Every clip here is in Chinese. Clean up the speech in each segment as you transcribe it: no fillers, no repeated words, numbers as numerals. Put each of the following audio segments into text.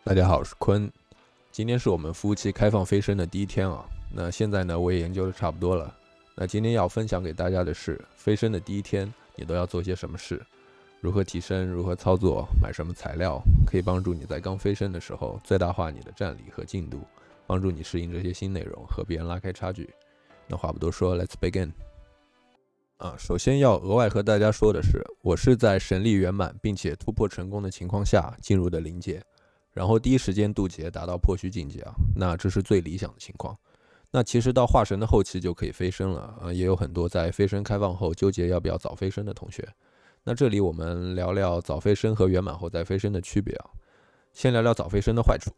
大家好，我是坤。今天是我们服务器开放飞升的第一天啊。那现在呢，我也研究的差不多了。那今天要分享给大家的是，飞升的第一天你都要做些什么事，如何提升，如何操作，买什么材料，可以帮助你在刚飞升的时候最大化你的战力和进度，帮助你适应这些新内容，和别人拉开差距。那话不多说 ，Let's begin。首先要额外和大家说的是，我是在神力圆满并且突破成功的情况下进入的灵界。然后第一时间渡劫达到破虚境界啊，那这是最理想的情况。那其实到化神的后期就可以飞升了也有很多在飞升开放后纠结要不要早飞升的同学。那这里我们聊聊早飞升和圆满后再飞升的区别啊。先聊聊早飞升的坏处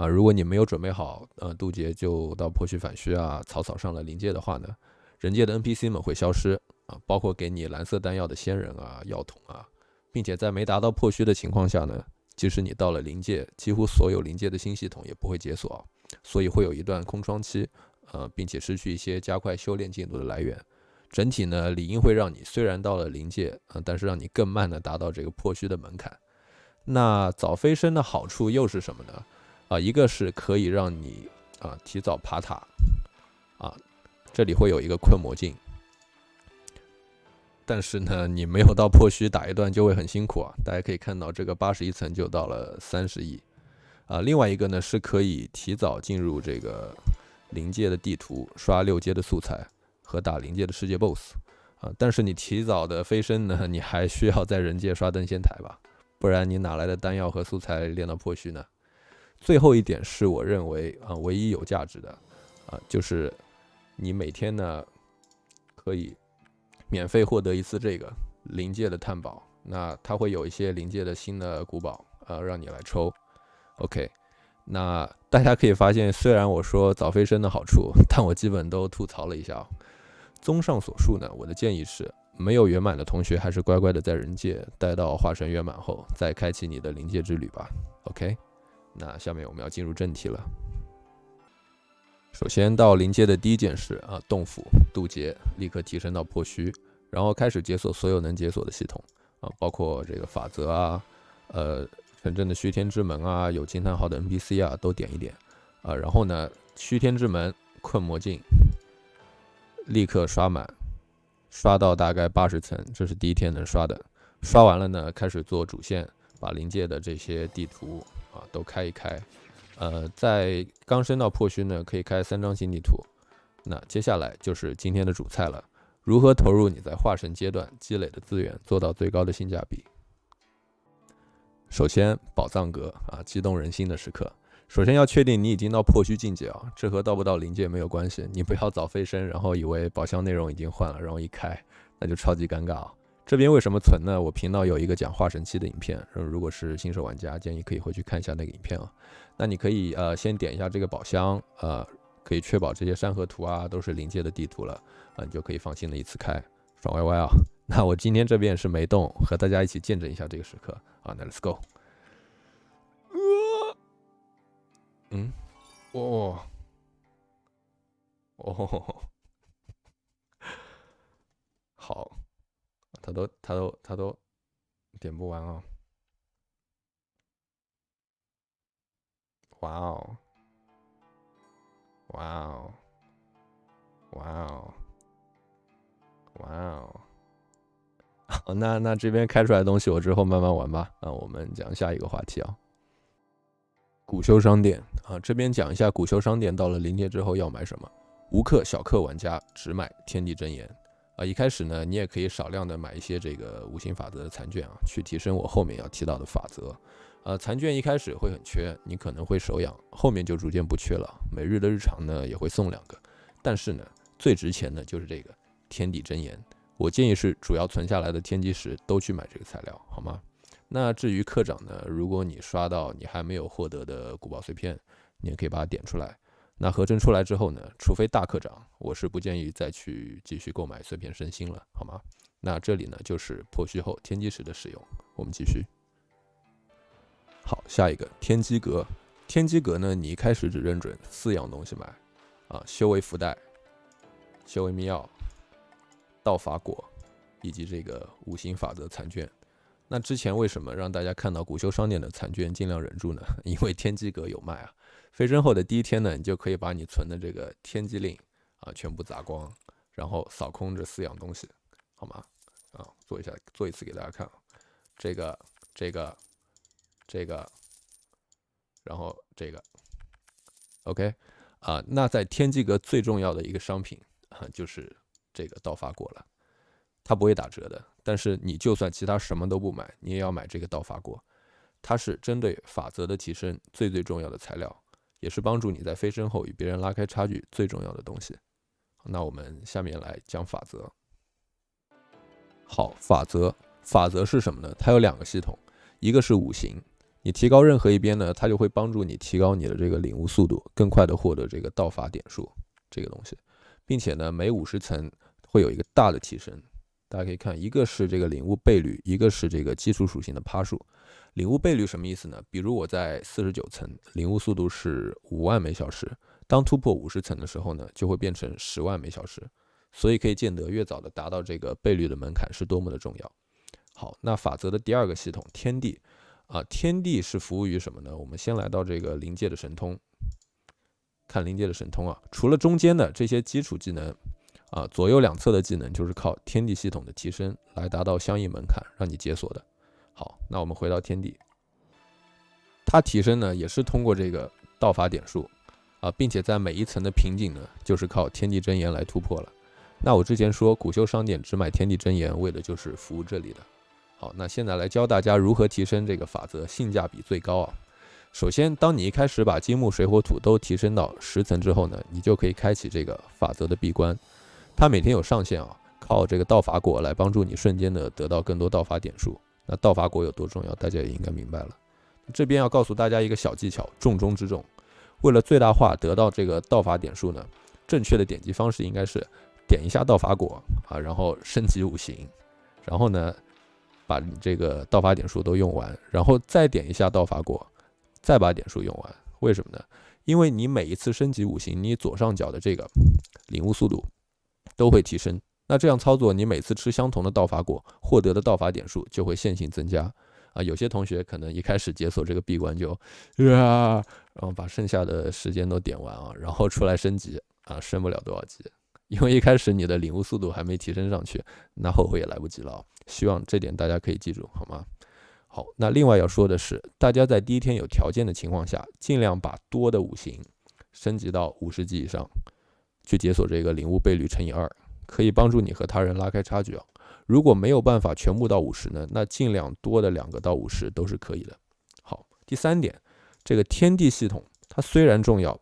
如果你没有准备好渡劫就到破虚反虚草草上了灵界的话呢，人界的 NPC 们会消失包括给你蓝色丹药的仙人药桶并且在没达到破虚的情况下呢，即使你到了灵界，几乎所有灵界的新系统也不会解锁，所以会有一段空窗期，并且失去一些加快修炼进度的来源。整体呢，理应会让你虽然到了灵界，但是让你更慢的达到这个破虚的门槛。那早飞升的好处又是什么呢？一个是可以让你提早爬塔这里会有一个困魔镜。但是呢，你没有到破虚打一段就会很辛苦大家可以看到，这个81层就到了30亿另外一个呢是可以提早进入这个灵界的地图，刷6阶的素材和打灵界的世界 BOSS 但是你提早的飞升呢，你还需要在人界刷登仙台吧，不然你哪来的丹药和素材练到破虚呢？最后一点是我认为唯一有价值的就是你每天呢可以免费获得一次这个灵界的探宝，那它会有一些灵界的新的古堡让你来抽。OK， 那大家可以发现，虽然我说早飞升的好处，但我基本都吐槽了一下综上所述呢，我的建议是，没有圆满的同学还是乖乖的在人界待到化神圆满后，再开启你的灵界之旅吧。OK， 那下面我们要进入正题了。首先到灵界的第一件事洞府渡劫，立刻提升到破虚，然后开始解锁所有能解锁的系统包括这个法则城镇的虚天之门有惊叹号的 NPC 都点一点然后呢，虚天之门困魔镜立刻刷满，刷到大概80层，这是第一天能刷的。刷完了呢，开始做主线，把灵界的这些地图都开一开。在刚升到破虚呢，可以开3张新地图。那接下来就是今天的主菜了，如何投入你在化神阶段积累的资源，做到最高的性价比。首先，宝藏阁激动人心的时刻。首先要确定你已经到破虚境界这和到不到灵界没有关系。你不要早飞升，然后以为宝箱内容已经换了，然后一开，那就超级尴尬这边为什么存呢？我频道有一个讲化神期的影片，如果是新手玩家，建议可以回去看一下那个影片那你可以先点一下这个宝箱可以确保这些山河图都是灵界的地图了你就可以放心的一次开，爽歪歪那我今天这边是没动，和大家一起见证一下这个时刻那 Let's go。好，他都点不完哇哦，哇哦，哇哦，哇哦！好，那这边开出来的东西我之后慢慢玩吧。我们讲下一个话题古修商店这边讲一下古修商店到了灵界之后要买什么。无氪小氪玩家只买天地真言一开始呢，你也可以少量的买一些这个五行法则的残卷去提升我后面要提到的法则。残卷一开始会很缺，你可能会手痒，后面就逐渐不缺了。每日的日常呢也会送2个，但是呢，最值钱的就是这个天地真言。我建议是主要存下来的天机石都去买这个材料，好吗？那至于课长呢，如果你刷到你还没有获得的古堡碎片，你也可以把它点出来。那合成出来之后呢，除非大课长，我是不建议再去继续购买碎片升星了，好吗？那这里呢就是破虚后天机石的使用，我们继续。好，下一个天机阁。天机阁呢，你一开始只认准4样东西买修为福袋、修为秘药、道法果以及这个五行法则残卷那之前为什么让大家看到古修商店的残券尽量忍住呢？因为天机阁有卖啊。飞升后的第一天呢，你就可以把你存的这个天机令啊全部砸光，然后扫空这4样东西，好吗？啊，做一次给大家看，这个，然后这个 ，OK 啊。那在天机阁最重要的一个商品啊，就是这个道法果了。它不会打折的，但是你就算其他什么都不买，你也要买这个道法果。它是针对法则的提升最重要的材料，也是帮助你在飞升后与别人拉开差距最重要的东西。那我们下面来讲法则。好，法则是什么呢？它有2个系统，一个是五行，你提高任何一边呢，它就会帮助你提高你的这个领悟速度，更快的获得这个道法点数这个东西，并且呢，每50层会有一个大的提升。大家可以看，一个是这个领悟倍率，一个是这个基础属性的趴数。领悟倍率什么意思呢？比如我在49层，领悟速度是5万每小时，当突破50层的时候呢，就会变成10万每小时。所以可以见得越早的达到这个倍率的门槛是多么的重要。好，那法则的第2个系统天地啊，天地是服务于什么呢？我们先来到这个临界的神通，看临界的神通啊，除了中间的这些基础技能啊，左右两侧的技能就是靠天地系统的提升来达到相应门槛，让你解锁的。好，那我们回到天地，它提升呢也是通过这个道法点数啊，并且在每一层的瓶颈呢，就是靠天地真言来突破了。那我之前说古修商店只买天地真言，为的就是服务这里的。好，那现在来教大家如何提升这个法则性价比最高啊。首先，当你一开始把金木水火土都提升到10层之后呢，你就可以开启这个法则的闭关。它每天有上限啊，靠这个道法果来帮助你瞬间的得到更多道法点数。那道法果有多重要，大家也应该明白了。这边要告诉大家一个小技巧，重中之重。为了最大化得到这个道法点数呢，正确的点击方式应该是点一下道法果啊，然后升级5行，然后呢，把你这个道法点数都用完，然后再点一下道法果，再把点数用完。为什么呢？因为你每一次升级5行，你左上角的这个领悟速度都会提升。那这样操作，你每次吃相同的道法果，获得的道法点数就会线性增加。啊，有些同学可能一开始解锁这个闭关就然后把剩下的时间都点完啊，然后出来升级啊，升不了多少级。因为一开始你的领悟速度还没提升上去，那后悔也来不及了。希望这点大家可以记住，好吗？好，那另外要说的是，大家在第一天有条件的情况下，尽量把多的5行升级到50级以上，去解锁这个领悟倍率乘以2，可以帮助你和他人拉开差距啊。如果没有办法全部到50呢，那尽量多的2个到50都是可以的。好，第3点，这个天地系统它虽然重要，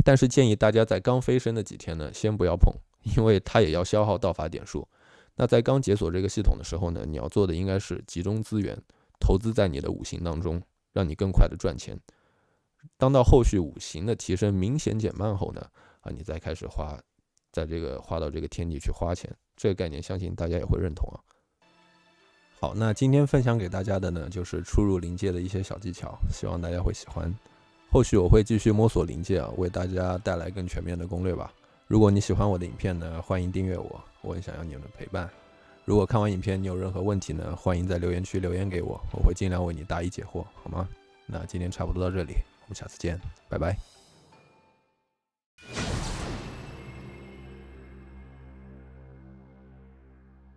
但是建议大家在刚飞升的几天呢，先不要碰，因为它也要消耗道法点数。那在刚解锁这个系统的时候呢，你要做的应该是集中资源，投资在你的5行当中，让你更快的赚钱。当到后续5行的提升明显减慢后呢，你再开始花到这个天地去花钱，这个概念相信大家也会认同啊。好，那今天分享给大家的呢，就是出入临界的一些小技巧，希望大家会喜欢。后续我会继续摸索临界啊，为大家带来更全面的攻略吧。如果你喜欢我的影片呢，欢迎订阅我，我很想要你们的陪伴。如果看完影片你有任何问题呢，欢迎在留言区留言给我，我会尽量为你答疑解惑，好吗？那今天差不多到这里，我们下次见，拜拜。